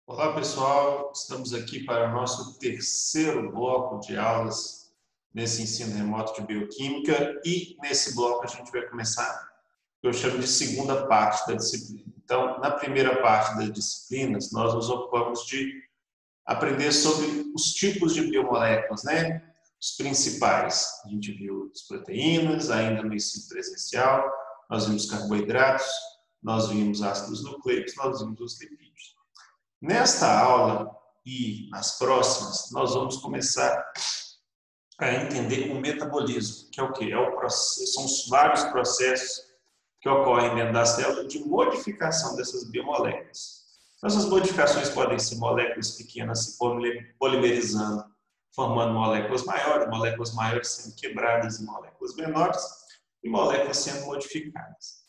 Olá pessoal, estamos aqui para o nosso terceiro bloco de aulas nesse ensino remoto de bioquímica e nesse bloco a gente vai começar o que eu chamo de segunda parte da disciplina. Então, na primeira parte das disciplinas, nós nos ocupamos de aprender sobre os tipos de biomoléculas, né? Os principais. A gente viu as proteínas, ainda no ensino presencial, nós vimos carboidratos, nós vimos ácidos nucleicos, nós vimos os lipídios. Nesta aula e nas próximas, nós vamos começar a entender o metabolismo, que é o quê? São os vários processos que ocorrem dentro da célula de modificação dessas biomoléculas. Essas modificações podem ser moléculas pequenas se polimerizando, formando moléculas maiores sendo quebradas em moléculas menores e moléculas sendo modificadas.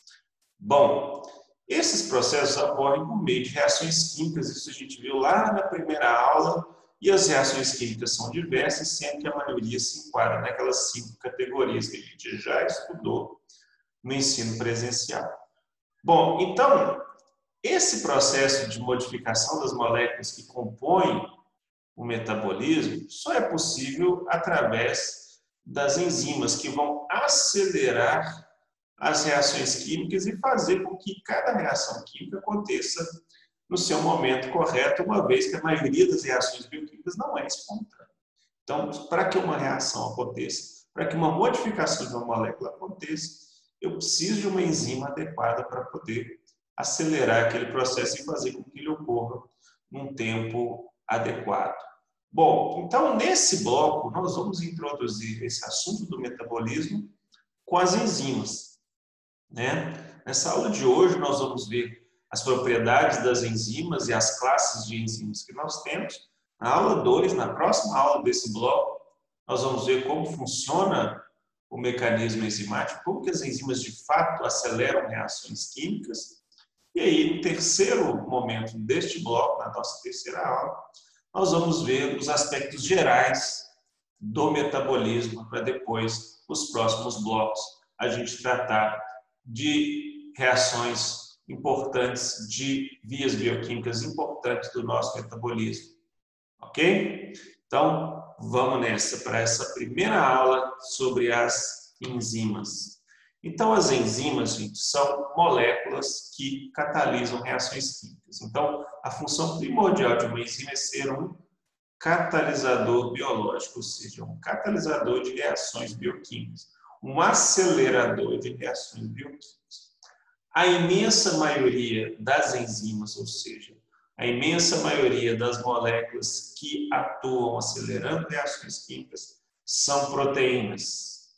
Bom, esses processos ocorrem por meio de reações químicas, isso a gente viu lá na primeira aula, e as reações químicas são diversas, sendo que a maioria se enquadra naquelas 5 categorias que a gente já estudou no ensino presencial. Bom, então, esse processo de modificação das moléculas que compõem o metabolismo só é possível através das enzimas que vão acelerar as reações químicas e fazer com que cada reação química aconteça no seu momento correto, uma vez que a maioria das reações bioquímicas não é espontânea. Então, para que uma reação aconteça, para que uma modificação de uma molécula aconteça, eu preciso de uma enzima adequada para poder acelerar aquele processo e fazer com que ele ocorra num tempo adequado. Bom, então nesse bloco nós vamos introduzir esse assunto do metabolismo com as enzimas, né? Nessa aula de hoje nós vamos ver as propriedades das enzimas e as classes de enzimas que nós temos. Na aula 2, na próxima aula desse bloco, nós vamos ver como funciona o mecanismo enzimático, como que as enzimas de fato aceleram reações químicas. E aí, no terceiro momento deste bloco, na nossa terceira aula, nós vamos ver os aspectos gerais do metabolismo, para depois, nos próximos blocos, a gente tratar de reações importantes, de vias bioquímicas importantes do nosso metabolismo. Ok? Então, vamos nessa, para essa primeira aula sobre as enzimas. Então, as enzimas, gente, são moléculas que catalisam reações químicas. Então, a função primordial de uma enzima é ser um catalisador biológico, ou seja, um catalisador de reações bioquímicas, um acelerador de reações bioquímicas. A imensa maioria das enzimas, ou seja, a imensa maioria das moléculas que atuam acelerando reações químicas são proteínas,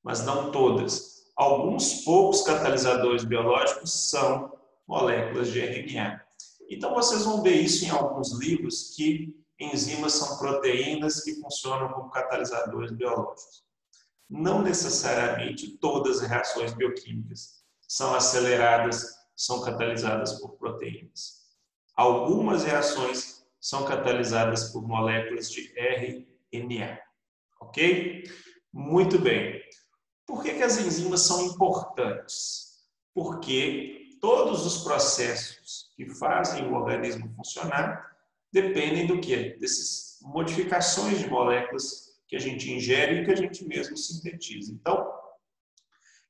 mas não todas. Alguns poucos catalisadores biológicos são moléculas de RNA. Então, vocês vão ver isso em alguns livros, que enzimas são proteínas que funcionam como catalisadores biológicos. Não necessariamente todas as reações bioquímicas são aceleradas, são catalisadas por proteínas. Algumas reações são catalisadas por moléculas de RNA. Ok? Muito bem. Por que as enzimas são importantes? Porque todos os processos que fazem o organismo funcionar dependem do quê? Dessas modificações de moléculas que a gente ingere e que a gente mesmo sintetiza. Então,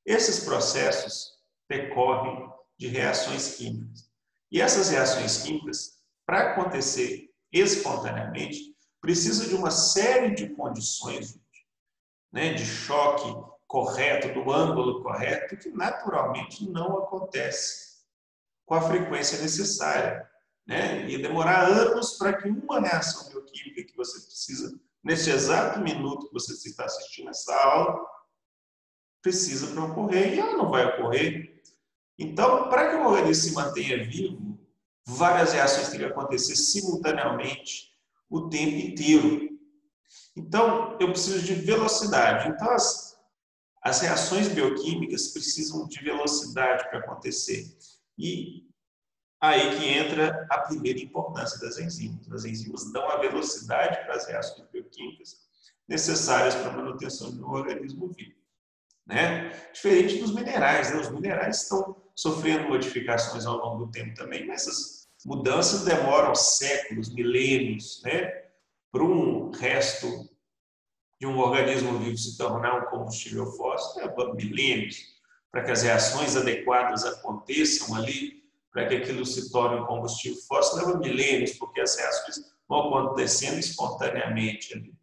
esses processos decorrem de reações químicas. E essas reações químicas, para acontecer espontaneamente, precisam de uma série de condições, né, de choque correto, do ângulo correto, que naturalmente não acontece com a frequência necessária, né? Ia demorar anos para que uma reação bioquímica que você precisa, nesse exato minuto que você está assistindo essa aula, precisa para ocorrer, e ela não vai ocorrer. Então, para que o organismo se mantenha vivo, várias reações têm que acontecer simultaneamente o tempo inteiro. Então, eu preciso de velocidade. Então, as reações bioquímicas precisam de velocidade para acontecer. E aí que entra a primeira importância das enzimas. As enzimas dão a velocidade para as reações bioquímicas necessárias para a manutenção do organismo vivo, né? Diferente dos minerais, né? Os minerais estão sofrendo modificações ao longo do tempo também, mas mudanças demoram séculos, milênios, né? Para um resto de um organismo vivo se tornar um combustível fóssil, leva milênios para que as reações adequadas aconteçam ali, para que aquilo se torne um combustível fóssil, leva milênios, porque as reações vão acontecendo espontaneamente ali.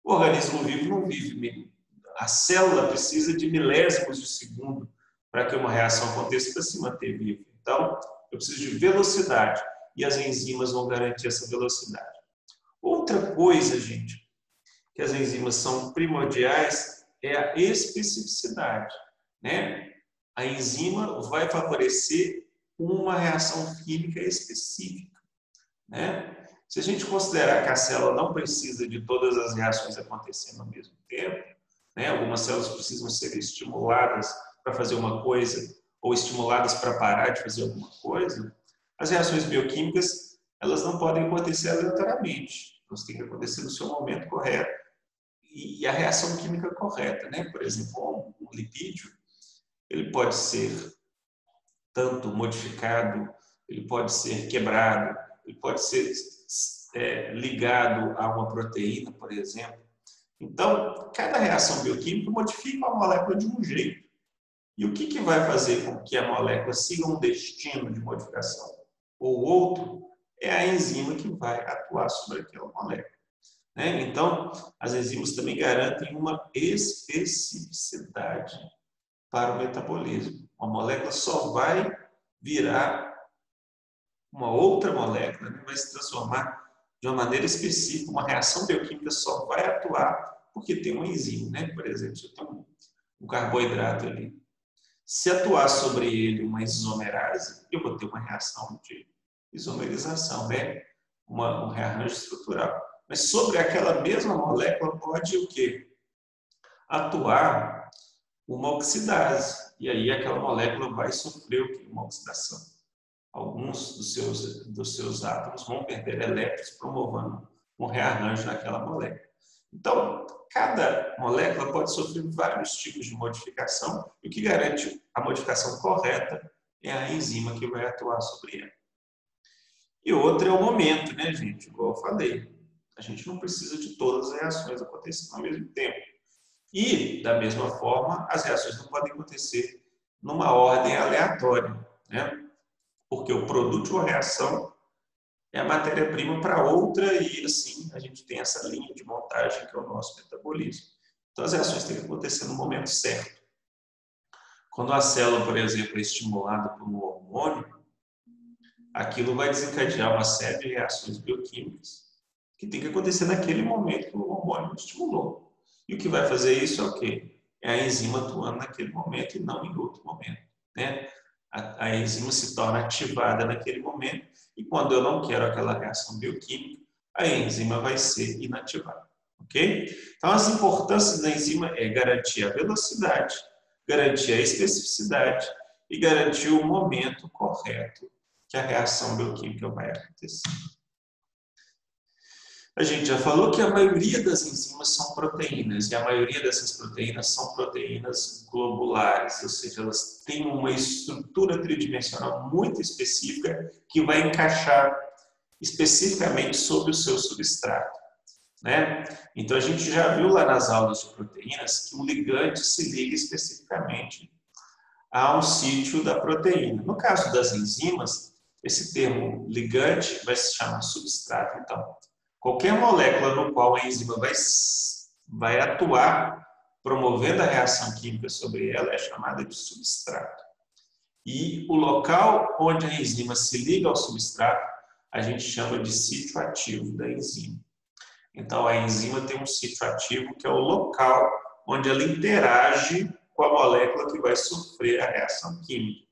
O organismo vivo não vive. A célula precisa de milésimos de segundo para que uma reação aconteça para se manter viva. Então, eu preciso de velocidade e as enzimas vão garantir essa velocidade. Outra coisa, gente, que as enzimas são primordiais é a especificidade, né? A enzima vai favorecer uma reação química específica, né? Se a gente considerar que a célula não precisa de todas as reações acontecendo ao mesmo tempo, né? Algumas células precisam ser estimuladas para fazer uma coisa ou estimuladas para parar de fazer alguma coisa, as reações bioquímicas elas não podem acontecer aleatoriamente. Elas têm que acontecer no seu momento correto e a reação química correta, né? Por exemplo, um lipídio, ele pode ser tanto modificado, ele pode ser quebrado, ele pode ser ligado a uma proteína, por exemplo. Então, cada reação bioquímica modifica a molécula de um jeito. E o que vai fazer com que a molécula siga um destino de modificação ou outro é a enzima que vai atuar sobre aquela molécula. Né? Então, as enzimas também garantem uma especificidade para o metabolismo. Uma molécula só vai virar uma outra molécula, né? Vai se transformar de uma maneira específica. Uma reação bioquímica só vai atuar porque tem uma enzima. Né? Por exemplo, se eu tenho um carboidrato ali, se atuar sobre ele uma isomerase, eu vou ter uma reação de isomerização, né? Um rearranjo estrutural. Mas sobre aquela mesma molécula pode o quê? Atuar uma oxidase. E aí aquela molécula vai sofrer o quê? Uma oxidação. Alguns dos seus átomos vão perder elétrons, promovendo um rearranjo naquela molécula. Então, cada molécula pode sofrer vários tipos de modificação e o que garante a modificação correta é a enzima que vai atuar sobre ela. E outra é o momento, né, gente? Igual eu falei, a gente não precisa de todas as reações acontecendo ao mesmo tempo. E, da mesma forma, as reações não podem acontecer numa ordem aleatória, né? Porque o produto de uma reação é a matéria-prima para outra e, assim, a gente tem essa linha de montagem que é o nosso metabolismo. Então, as reações têm que acontecer no momento certo. Quando a célula, por exemplo, é estimulada por um hormônio, aquilo vai desencadear uma série de reações bioquímicas que tem que acontecer naquele momento que o hormônio estimulou. E o que vai fazer isso é o quê? É a enzima atuando naquele momento e não em outro momento, né? A enzima se torna ativada naquele momento e quando eu não quero aquela reação bioquímica, a enzima vai ser inativada, ok? Então, as importâncias da enzima é garantir a velocidade, garantir a especificidade e garantir o momento correto que a reação bioquímica vai acontecer. A gente já falou que a maioria das enzimas são proteínas, e a maioria dessas proteínas são proteínas globulares, ou seja, elas têm uma estrutura tridimensional muito específica que vai encaixar especificamente sobre o seu substrato, né? Então, a gente já viu lá nas aulas de proteínas que o ligante se liga especificamente a um sítio da proteína. No caso das enzimas, esse termo ligante vai se chamar substrato, então. Qualquer molécula no qual a enzima vai atuar, promovendo a reação química sobre ela, é chamada de substrato. E o local onde a enzima se liga ao substrato, a gente chama de sítio ativo da enzima. Então, a enzima tem um sítio ativo que é o local onde ela interage com a molécula que vai sofrer a reação química.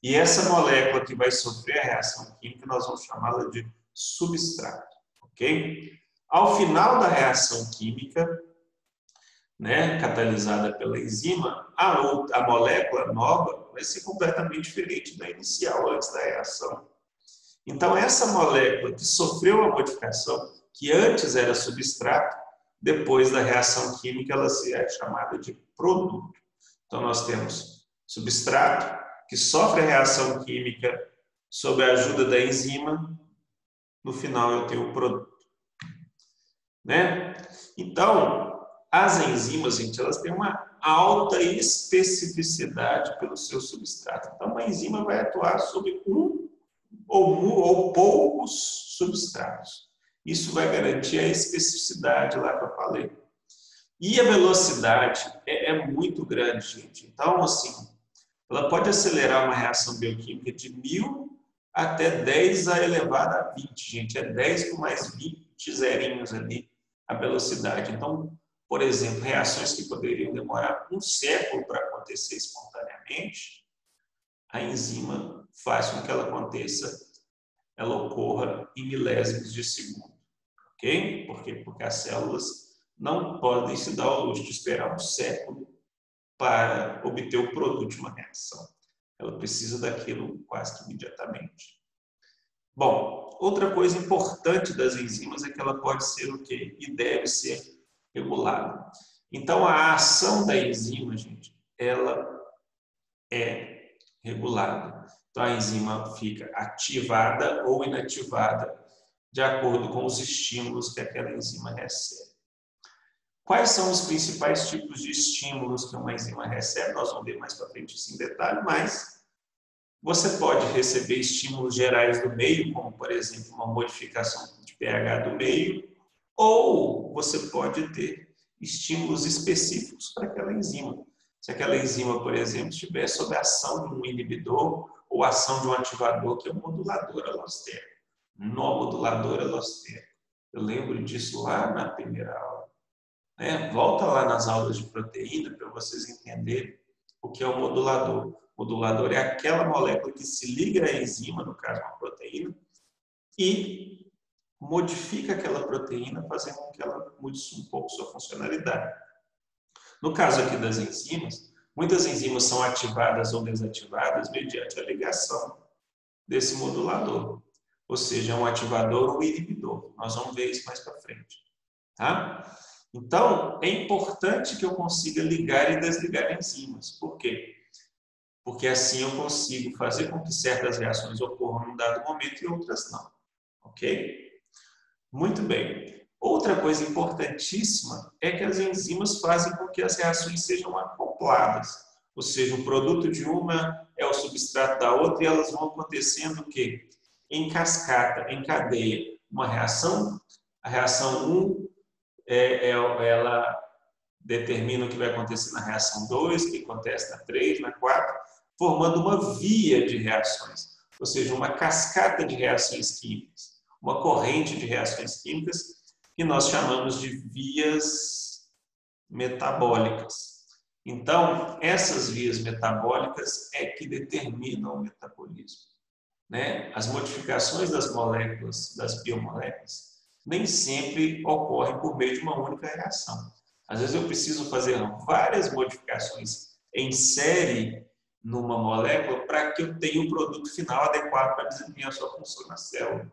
E essa molécula que vai sofrer a reação química, nós vamos chamá-la de substrato. Okay? Ao final da reação química, né, catalisada pela enzima, a molécula nova vai ser completamente diferente da inicial, antes da reação. Então, essa molécula que sofreu a modificação, que antes era substrato, depois da reação química, ela é chamada de produto. Então, nós temos substrato, que sofre a reação química sob a ajuda da enzima, no final eu tenho o produto. Né? Então, as enzimas, gente, elas têm uma alta especificidade pelo seu substrato. Então, uma enzima vai atuar sobre um ou poucos substratos. Isso vai garantir a especificidade lá que eu falei. E a velocidade é muito grande, gente. Então, assim, ela pode acelerar uma reação bioquímica de 1000 até 10 a elevada a 20, gente. É 10 com mais 20 zerinhos ali a velocidade. Então, por exemplo, reações que poderiam demorar um século para acontecer espontaneamente, a enzima faz com que ela aconteça, ela ocorra em milésimos de segundo. Ok? Por quê? Porque as células não podem se dar ao luxo de esperar um século para obter o produto de uma reação. Ela precisa daquilo quase que imediatamente. Bom, outra coisa importante das enzimas é que ela pode ser o quê? E deve ser regulada. Então, a ação da enzima, gente, ela é regulada. Então, a enzima fica ativada ou inativada de acordo com os estímulos que aquela enzima recebe. Quais são os principais tipos de estímulos que uma enzima recebe? Nós vamos ver mais para frente isso em detalhe, mas você pode receber estímulos gerais do meio, como, por exemplo, uma modificação de pH do meio, ou você pode ter estímulos específicos para aquela enzima. Se aquela enzima, por exemplo, estiver sob a ação de um inibidor ou ação de um ativador, que é o modulador alostérico. No modulador alostérico. Eu lembro disso lá na primeira aula. Volta lá nas aulas de proteína para vocês entenderem o que é o modulador. O modulador é aquela molécula que se liga à enzima, no caso uma proteína, e modifica aquela proteína, fazendo com que ela mude um pouco sua funcionalidade. No caso aqui das enzimas, muitas enzimas são ativadas ou desativadas mediante a ligação desse modulador. Ou seja, é um ativador ou inibidor. Nós vamos ver isso mais para frente. Tá? Então, é importante que eu consiga ligar e desligar enzimas. Por quê? Porque assim eu consigo fazer com que certas reações ocorram num dado momento e outras não. Ok? Muito bem. Outra coisa importantíssima é que as enzimas fazem com que as reações sejam acopladas. Ou seja, o produto de uma é o substrato da outra e elas vão acontecendo o quê? Em cascata, em cadeia. Uma reação, a reação 1, ela determina o que vai acontecer na reação 2, o que acontece na 3, na 4, formando uma via de reações, ou seja, uma cascata de reações químicas, uma corrente de reações químicas que nós chamamos de vias metabólicas. Então, essas vias metabólicas é que determinam o metabolismo. As modificações das moléculas, das biomoléculas, nem sempre ocorrem por meio de uma única reação. Às vezes eu preciso fazer várias modificações em série numa molécula para que eu tenha um produto final adequado para desempenhar a sua função na célula.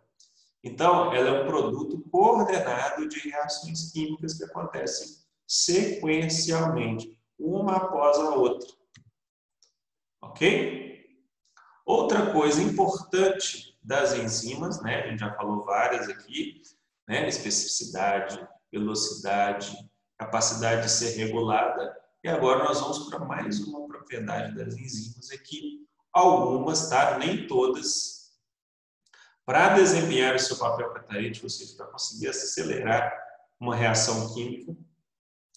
Então, ela é um produto coordenado de reações químicas que acontecem sequencialmente, uma após a outra. Ok? Outra coisa importante das enzimas, a gente já falou várias aqui, especificidade, velocidade, capacidade de ser regulada. E agora nós vamos para mais uma propriedade das enzimas aqui. Algumas, tá? Nem todas. Para desempenhar o seu papel catalítico, ou seja, para conseguir acelerar uma reação química,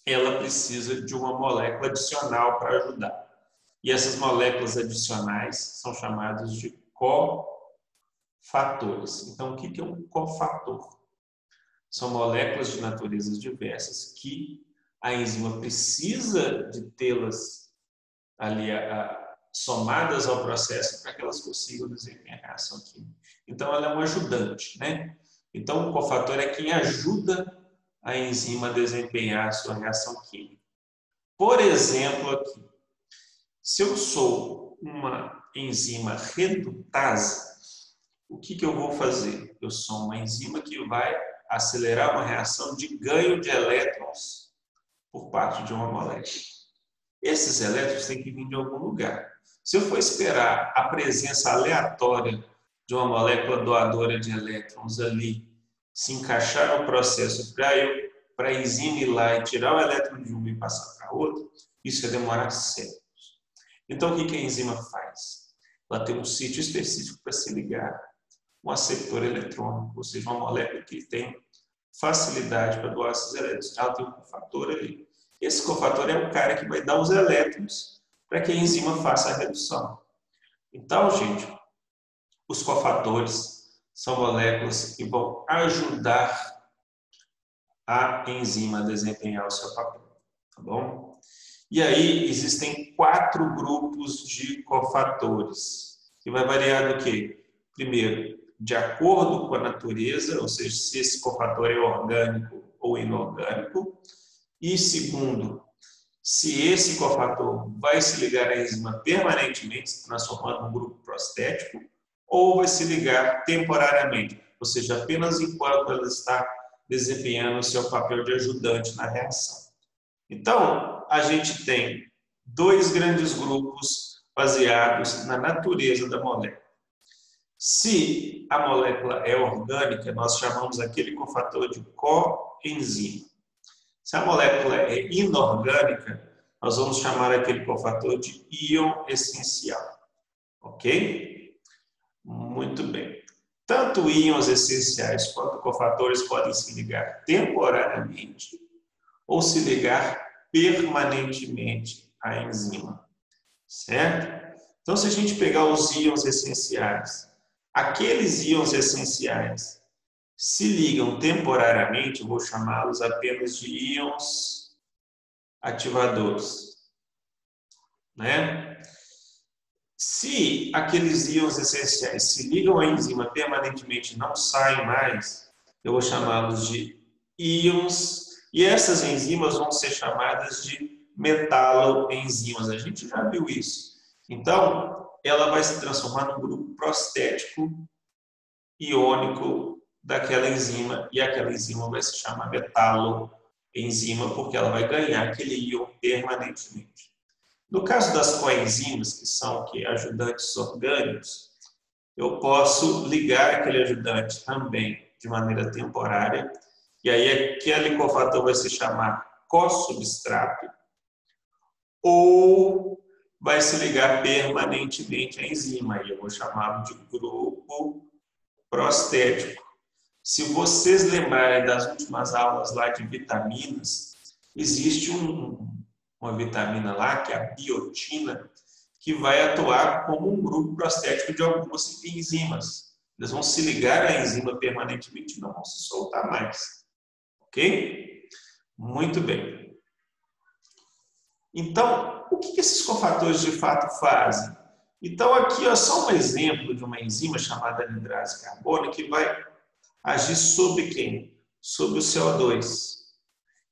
ela precisa de uma molécula adicional para ajudar. E essas moléculas adicionais são chamadas de cofatores. Então, o que é um cofator? São moléculas de naturezas diversas que a enzima precisa de tê-las ali somadas ao processo para que elas consigam desempenhar a reação química. Então, ela é um ajudante, Então, o cofator é quem ajuda a enzima a desempenhar a sua reação química. Por exemplo, aqui, se eu sou uma enzima redutase, o que eu vou fazer? Eu sou uma enzima que vai acelerar uma reação de ganho de elétrons por parte de uma molécula. Esses elétrons têm que vir de algum lugar. Se eu for esperar a presença aleatória de uma molécula doadora de elétrons ali se encaixar no processo para a enzima ir lá e tirar o elétron de uma e passar para outra, isso vai demorar séculos. Então, o que a enzima faz? Ela tem um sítio específico para se ligar um aceptor eletrônico, ou seja, uma molécula que tem facilidade para doar esses elétrons. Ela tem um cofator ali. Esse cofator é o cara que vai dar os elétrons para que a enzima faça a redução. Então, gente, os cofatores são moléculas que vão ajudar a enzima a desempenhar o seu papel, tá bom? E aí existem 4 grupos de cofatores, que vai variar do quê? Primeiro, de acordo com a natureza, ou seja, se esse cofator é orgânico ou inorgânico. E segundo, se esse cofator vai se ligar à enzima permanentemente, se transformando num grupo prostético, ou vai se ligar temporariamente, ou seja, apenas enquanto ela está desempenhando o seu papel de ajudante na reação. Então, a gente tem 2 grandes grupos baseados na natureza da molécula. Se a molécula é orgânica, nós chamamos aquele cofator de coenzima. Se a molécula é inorgânica, nós vamos chamar aquele cofator de íon essencial. Ok? Muito bem. Tanto íons essenciais quanto cofatores podem se ligar temporariamente ou se ligar permanentemente à enzima. Certo? Então, se a gente pegar os íons essenciais, aqueles íons essenciais se ligam temporariamente, eu vou chamá-los apenas de íons ativadores, né? Se aqueles íons essenciais se ligam à enzima permanentemente e não saem mais, eu vou chamá-los de íons, e essas enzimas vão ser chamadas de metaloenzimas. A gente já viu isso. Então, ela vai se transformar num grupo prostético iônico daquela enzima, e aquela enzima vai se chamar metaloenzima, porque ela vai ganhar aquele íon permanentemente. No caso das coenzimas, que são ajudantes orgânicos, eu posso ligar aquele ajudante também de maneira temporária, e aí aquele cofator vai se chamar co-substrato, ou vai se ligar permanentemente à enzima, e eu vou chamá-lo de grupo prostético. Se vocês lembrarem das últimas aulas lá de vitaminas, existe uma vitamina lá, que é a biotina, que vai atuar como um grupo prostético de algumas enzimas. Eles vão se ligar à enzima permanentemente e não vão se soltar mais. Ok? Muito bem. Então, o que esses cofatores de fato fazem? Então, aqui é só um exemplo de uma enzima chamada anidrase carbônica que vai agir sobre quem? Sobre o CO2.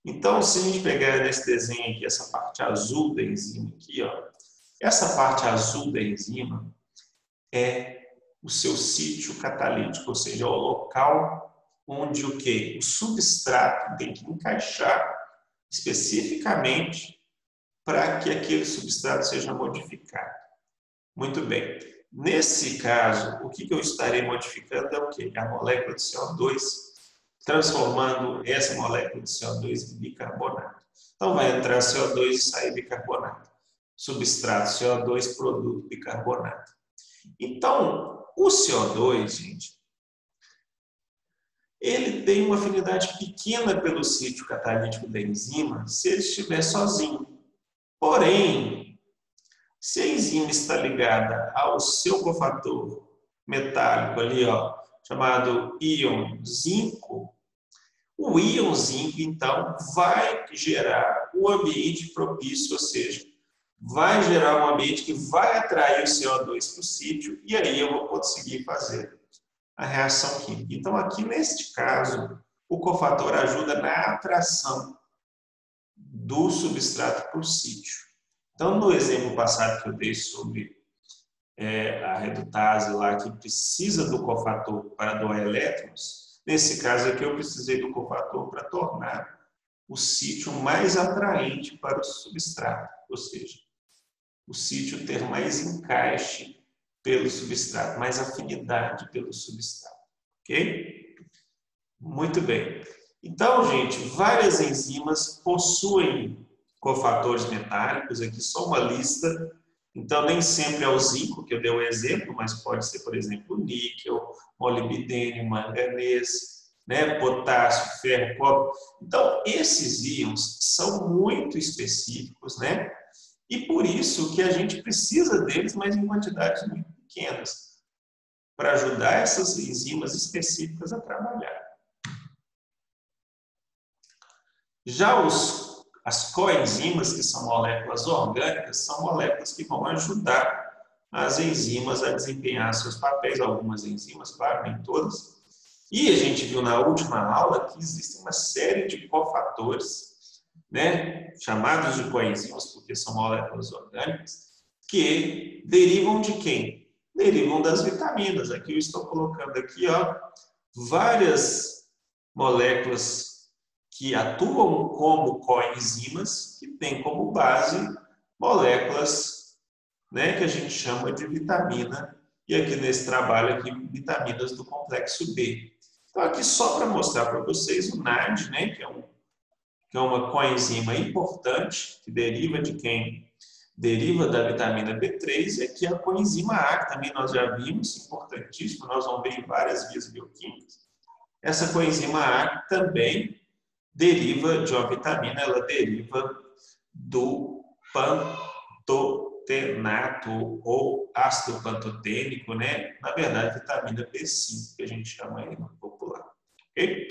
Então, se a gente pegar nesse desenho aqui, essa parte azul da enzima aqui, ó, essa parte azul da enzima é o seu sítio catalítico, ou seja, é o local onde o quê? O substrato tem que encaixar especificamente para que aquele substrato seja modificado. Muito bem. Nesse caso, o que eu estarei modificando é o quê? A molécula de CO2, transformando essa molécula de CO2 em bicarbonato. Então, vai entrar CO2 e sair bicarbonato. Substrato CO2, produto bicarbonato. Então, o CO2, gente, ele tem uma afinidade pequena pelo sítio catalítico da enzima se ele estiver sozinho. Porém, se a enzima está ligada ao seu cofator metálico ali, ó, chamado íon zinco, o íon zinco, então, vai gerar um ambiente propício, ou seja, vai gerar um ambiente que vai atrair o CO2 para o sítio, e aí eu vou conseguir fazer a reação química. Então, aqui neste caso, o cofator ajuda na atração do substrato para o sítio. Então, no exemplo passado que eu dei sobre a redutase lá, que precisa do cofator para doar elétrons, nesse caso aqui eu precisei do cofator para tornar o sítio mais atraente para o substrato, ou seja, o sítio ter mais encaixe pelo substrato, mais afinidade pelo substrato, ok? Muito bem. Então, gente, várias enzimas possuem cofatores metálicos, aqui só uma lista. Então, nem sempre é o zinco, que eu dei o exemplo, mas pode ser, por exemplo, o níquel, molibdênio, manganês, né? Potássio, ferro, cobre. Então, esses íons são muito específicos, né? E por isso que a gente precisa deles, mas em quantidades muito pequenas, para ajudar essas enzimas específicas a trabalhar. Já as coenzimas, que são moléculas orgânicas, são moléculas que vão ajudar as enzimas a desempenhar seus papéis, algumas enzimas, claro, nem todas. E a gente viu na última aula que existe uma série de cofatores, né, chamados de coenzimas, porque são moléculas orgânicas, que derivam de quem? Derivam das vitaminas. Aqui eu estou colocando aqui, ó, várias moléculas que atuam como coenzimas, que têm como base moléculas, né, que a gente chama de vitamina, e aqui nesse trabalho aqui, vitaminas do complexo B. Então aqui só para mostrar para vocês o NAD, né, que é uma coenzima importante, que deriva de quem? Deriva da vitamina B3, e aqui a coenzima A, que também nós já vimos, importantíssimo, nós vamos ver em várias vias bioquímicas. Essa coenzima A também deriva de uma vitamina, ela deriva do pantotenato ou ácido pantotênico, né? Na verdade, vitamina B5, que a gente chama aí no popular. Ok?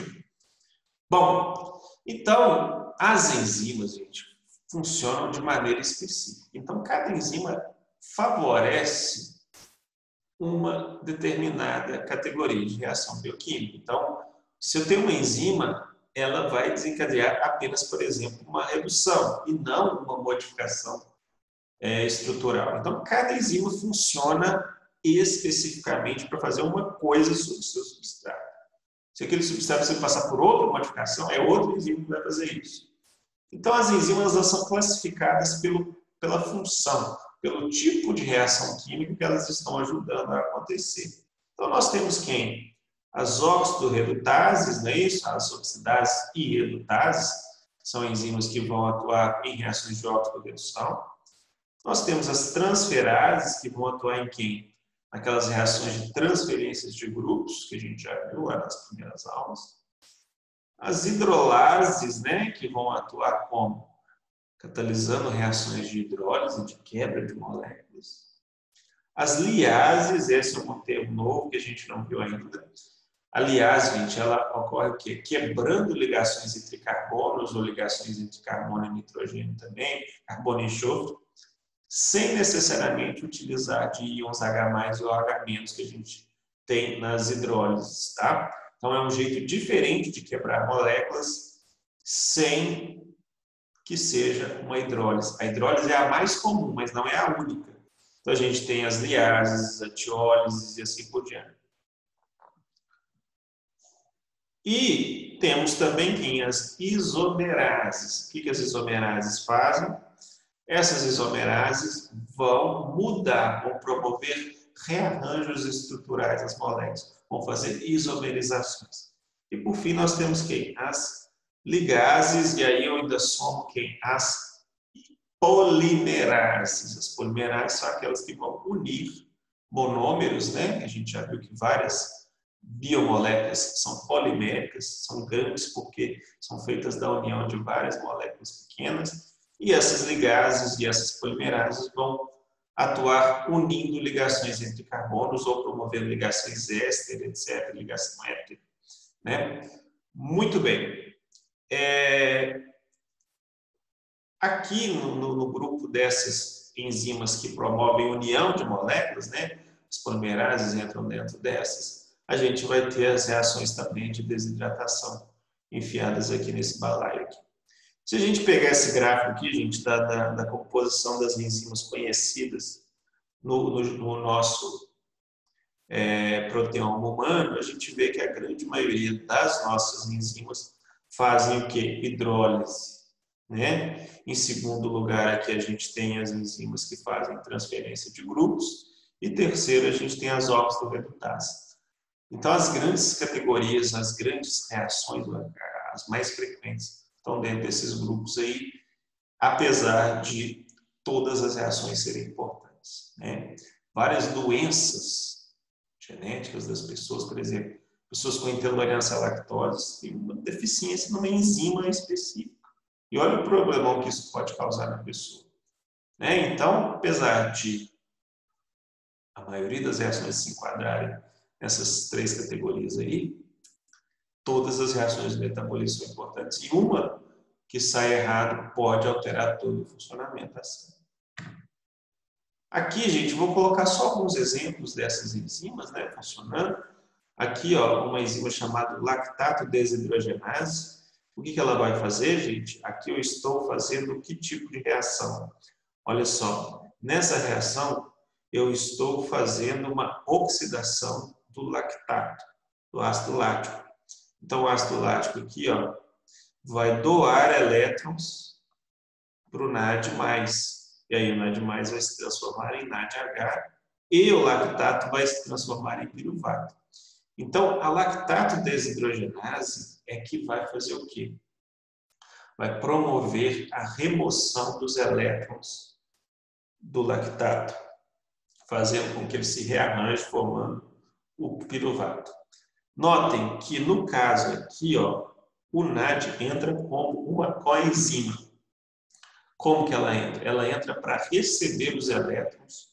Bom, então, as enzimas, gente, funcionam de maneira específica. Então, cada enzima favorece uma determinada categoria de reação bioquímica. Então, se eu tenho uma enzima, ela vai desencadear apenas, por exemplo, uma redução e não uma modificação estrutural. Então, cada enzima funciona especificamente para fazer uma coisa sobre o seu substrato. Se aquele substrato precisa passar por outra modificação, é outra enzima que vai fazer isso. Então, as enzimas elas são classificadas pela função, pelo tipo de reação química que elas estão ajudando a acontecer. Então, nós temos quem? As oxidorredutases, não é isso? As oxidases e redutases, são enzimas que vão atuar em reações de oxidorredução. Nós temos as transferases, que vão atuar em quem? Aquelas reações de transferências de grupos, que a gente já viu lá nas primeiras aulas. As hidrolases, né, que vão atuar como? Catalisando reações de hidrólise, de quebra de moléculas. As liases, esse é um termo novo que a gente não viu ainda. A liase, gente, ela ocorre o quê? Quebrando ligações entre carbonos ou ligações entre carbono e nitrogênio também, carbono e enxofre, sem necessariamente utilizar de íons H+, ou H- que a gente tem nas hidrólises, tá? Então, é um jeito diferente de quebrar moléculas sem que seja uma hidrólise. A hidrólise é a mais comum, mas não é a única. Então, a gente tem as liases, a tiólises e assim por diante. E temos também as isomerases. O que as isomerases fazem? Essas isomerases vão mudar, vão promover rearranjos estruturais das moléculas, vão fazer isomerizações. E por fim nós temos quem? As ligases, e aí eu ainda somo quem? As polimerases. As polimerases são aquelas que vão unir monômeros, né? A gente já viu que várias biomoléculas são poliméricas, são grandes porque são feitas da união de várias moléculas pequenas. E essas ligases e essas polimerases vão atuar unindo ligações entre carbonos ou promovendo ligações éster, etc., ligação éter, né? Muito bem. Aqui no grupo dessas enzimas que promovem união de moléculas, né? As polimerases entram dentro dessas. A gente vai ter as reações também de desidratação enfiadas aqui nesse balaio aqui. Se a gente pegar esse gráfico aqui, gente, da composição das enzimas conhecidas no nosso proteoma humano, a gente vê que a grande maioria das nossas enzimas fazem o quê? Hidrólise, né? Em segundo lugar, aqui a gente tem as enzimas que fazem transferência de grupos. E terceiro, a gente tem as oxidoredutáseis. Então, as grandes categorias, as grandes reações, as mais frequentes, estão dentro desses grupos aí, apesar de todas as reações serem importantes, né? Várias doenças genéticas das pessoas, por exemplo, pessoas com intolerância à lactose têm uma deficiência numa enzima específica. E olha o problemão que isso pode causar na pessoa, né? Então, apesar de a maioria das reações se enquadrarem nessas três categorias aí, todas as reações de metabolismo são importantes e uma que sai errado pode alterar todo o funcionamento da célula. Aqui, gente, vou colocar só alguns exemplos dessas enzimas, né, funcionando. Aqui, ó, uma enzima chamada lactato desidrogenase. O que ela vai fazer, gente? Aqui eu estou fazendo que tipo de reação? Olha só, nessa reação eu estou fazendo uma oxidação do lactato, do ácido lático. Então, o ácido lático aqui, ó, vai doar elétrons para o NAD+. E aí o NAD+ vai se transformar em NADH e o lactato vai se transformar em piruvato. Então, a lactato desidrogenase é que vai fazer o quê? Vai promover a remoção dos elétrons do lactato, fazendo com que ele se rearranje, formando o piruvato. Notem que no caso aqui, ó, o NAD entra como uma coenzima. Como que ela entra? Ela entra para receber os elétrons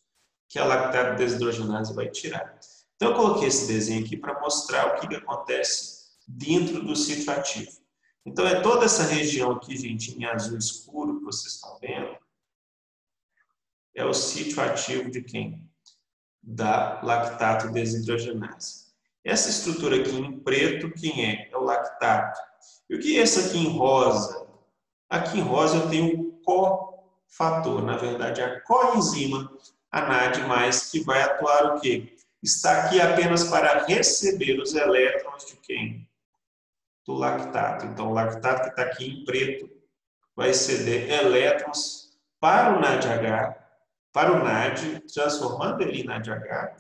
que a lactato desidrogenase vai tirar. Então, eu coloquei esse desenho aqui para mostrar o que acontece dentro do ciclo ativo. Então, é toda essa região aqui, gente, em azul escuro, que vocês estão vendo, é o sítio ativo de quem? Da lactato desidrogenase. Essa estrutura aqui em preto, quem é? É o lactato. E o que é essa aqui em rosa? Aqui em rosa eu tenho um cofator, na verdade, a coenzima, a NAD+, que vai atuar o quê? Está aqui apenas para receber os elétrons de quem? Do lactato. Então, o lactato que está aqui em preto vai ceder elétrons para o NADH, para o NAD, transformando ele em NADH.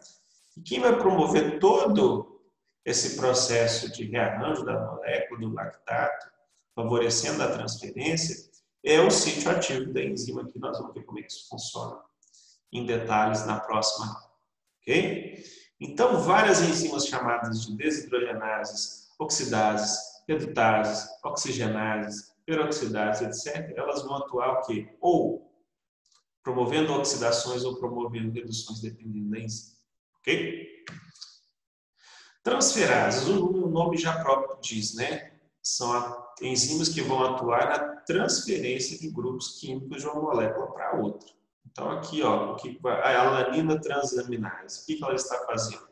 E quem vai promover todo esse processo de rearranjo da molécula do lactato, favorecendo a transferência, é o sítio ativo da enzima, que nós vamos ver como é que isso funciona em detalhes na próxima aula. Ok? Então, várias enzimas chamadas de desidrogenases, oxidases, redutases, oxigenases, peroxidases, etc., elas vão atuar o quê? Ou promovendo oxidações ou promovendo reduções, dependendo da enzima. Ok? Transferases, o nome já próprio diz, né? São enzimas que vão atuar na transferência de grupos químicos de uma molécula para outra. Então, aqui, ó, a alanina transaminase, o que ela está fazendo?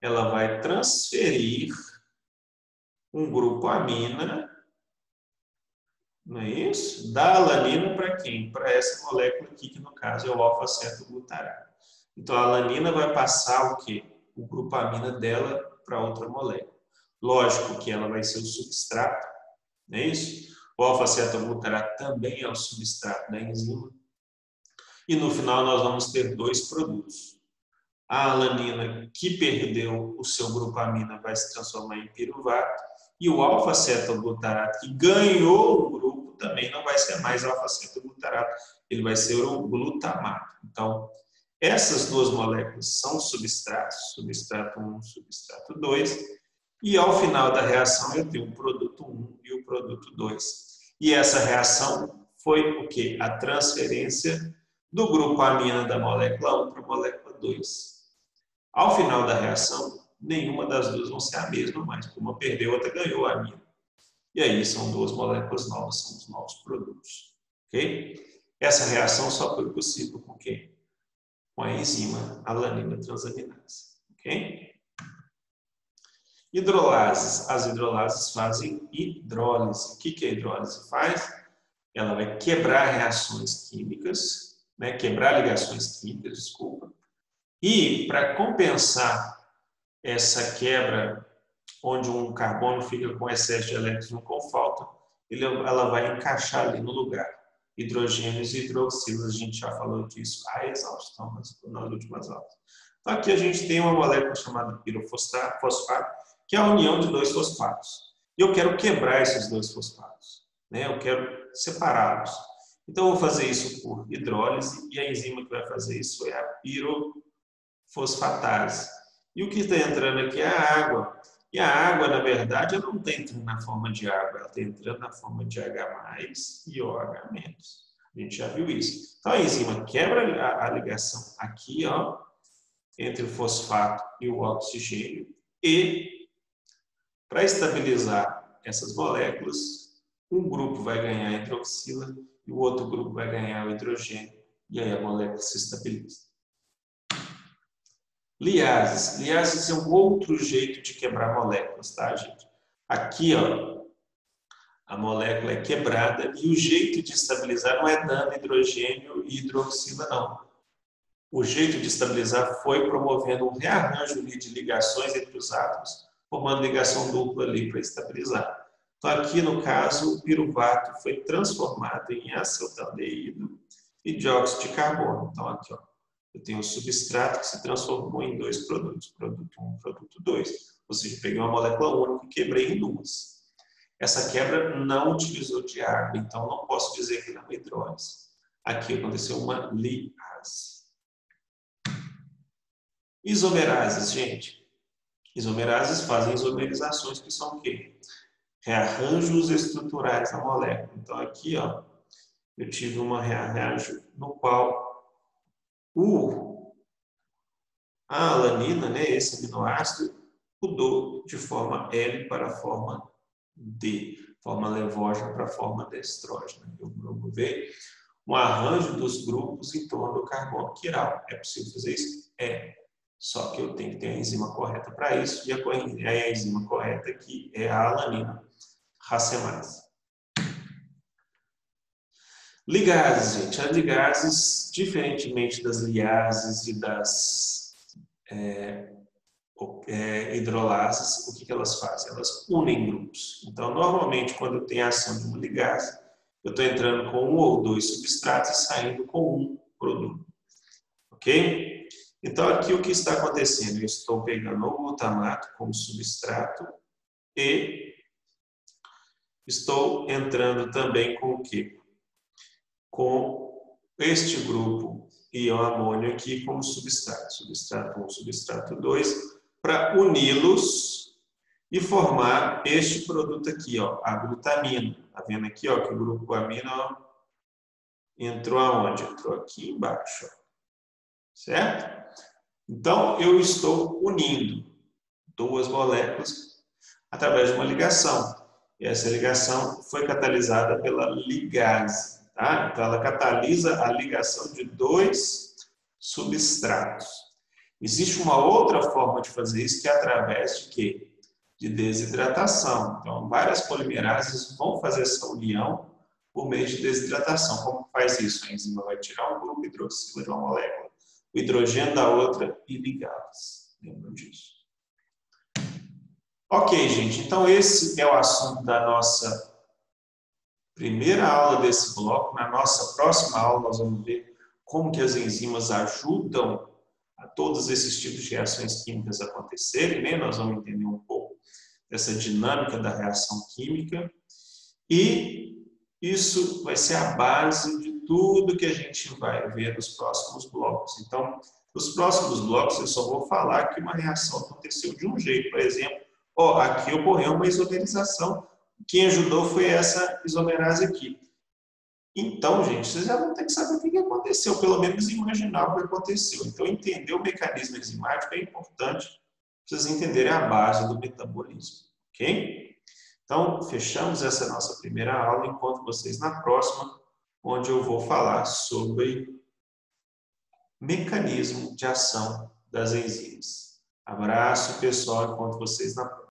Ela vai transferir um grupo amina, não é isso? Da alanina para quem? Para essa molécula aqui, que no caso é o alfa-cetoglutarato. Então, a alanina vai passar o quê? O grupo amina dela para outra molécula. Lógico que ela vai ser o substrato, não é isso? O alfa-cetoglutarato também é o substrato da enzima. E no final nós vamos ter dois produtos. A alanina, que perdeu o seu grupo amina, vai se transformar em piruvato. E o alfa-cetoglutarato, que ganhou o grupo, também não vai ser mais alfa-cetoglutarato. Ele vai ser o glutamato. Então, essas duas moléculas são substratos, substrato 1, substrato 2. E ao final da reação eu tenho o produto 1 e o produto 2. E essa reação foi o quê? A transferência do grupo amina da molécula 1 para a molécula 2. Ao final da reação, nenhuma das duas vão ser a mesma, mas uma perdeu, a outra ganhou a amina. E aí são duas moléculas novas, são os novos produtos. Ok? Essa reação só foi possível com quem? Com a enzima alanina transaminase. Ok? Hidrolases. As hidrolases fazem hidrólise. O que a hidrólise faz? Ela vai quebrar reações químicas, né? Quebrar ligações químicas, desculpa. E, para compensar essa quebra, onde um carbono fica com excesso de elétrons com falta, ela vai encaixar ali no lugar. hidrogênios e hidroxilas. A gente já falou disso a exaustão nas últimas aulas. Então, aqui a gente tem uma molécula chamada pirofosfato, que é a união de dois fosfatos. E eu quero quebrar esses dois fosfatos, né? Eu quero separá-los. Então, eu vou fazer isso por hidrólise, e a enzima que vai fazer isso é a pirofosfatase. E o que está entrando aqui é a água. E a água, na verdade, ela não está entrando na forma de água, ela está entrando na forma de H+, e OH-. A gente já viu isso. Então, a enzima quebra a ligação aqui, ó, entre o fosfato e o oxigênio, e, para estabilizar essas moléculas, um grupo vai ganhar a hidroxila e o outro grupo vai ganhar o hidrogênio, e aí a molécula se estabiliza. Liases. Liases é um outro jeito de quebrar moléculas, tá, gente? Aqui, ó, a molécula é quebrada e o jeito de estabilizar não é dando hidrogênio e hidroxila, não. O jeito de estabilizar foi promovendo um rearranjo ali de ligações entre os átomos, formando ligação dupla ali para estabilizar. Então, aqui no caso, o piruvato foi transformado em acetaldeído e dióxido de carbono. Então, aqui, ó, eu tenho um substrato que se transformou em dois produtos, produto 1 e produto 2. Ou seja, peguei uma molécula única e quebrei em duas. Essa quebra não utilizou de água, então não posso dizer que não é hidrólise. Aqui aconteceu uma liase. Isomerases, gente. Isomerases fazem isomerizações que são o quê? Rearranjos estruturais da molécula. Então, aqui, ó, eu tive uma rearranjo no qual a alanina, né, esse aminoácido, mudou de forma L para a forma D, forma levógena para a forma destrógena. Eu vou ver um arranjo dos grupos em torno do carbono quiral. É possível fazer isso? É. Só que eu tenho que ter a enzima correta para isso, e a enzima correta aqui é a alanina racemase. Ligases, gente. As ligases, diferentemente das liases e das hidrolases, o que elas fazem? Elas unem grupos. Então, normalmente, quando tem a ação de uma ligase, eu estou entrando com um ou dois substratos e saindo com um produto. Ok? Então, aqui o que está acontecendo? Eu estou pegando o glutamato como substrato e estou entrando também com o quê? Com este grupo íon amônio aqui como substrato. Substrato 1, substrato 2, para uni-los e formar este produto aqui, ó, a glutamina. Tá vendo aqui, ó, que o grupo amino, ó, entrou aonde? Entrou aqui embaixo, ó. Certo? Então, eu estou unindo duas moléculas através de uma ligação. E essa ligação foi catalisada pela ligase. Tá? Então, ela catalisa a ligação de dois substratos. Existe uma outra forma de fazer isso, que é através de quê? De desidratação. Então, várias polimerases vão fazer essa união por meio de desidratação. Como faz isso? A enzima vai tirar um grupo hidroxila de uma molécula, o hidrogênio da outra e ligá-las. Lembram disso? Ok, gente. Então, esse é o assunto da nossa primeira aula desse bloco. Na nossa próxima aula, nós vamos ver como que as enzimas ajudam a todos esses tipos de reações químicas acontecerem, né? Nós vamos entender um pouco dessa dinâmica da reação química. E isso vai ser a base de tudo que a gente vai ver nos próximos blocos. Então, nos próximos blocos, eu só vou falar que uma reação aconteceu de um jeito. Por exemplo, ó, aqui ocorreu uma isomerização. Quem ajudou foi essa isomerase aqui. Então, gente, vocês já vão ter que saber o que aconteceu, pelo menos imaginar o que aconteceu. Então, entender o mecanismo enzimático é importante para vocês entenderem a base do metabolismo, ok? Então, fechamos essa nossa primeira aula, enquanto vocês na próxima, onde eu vou falar sobre mecanismo de ação das enzimas. Abraço, pessoal, enquanto vocês na próxima.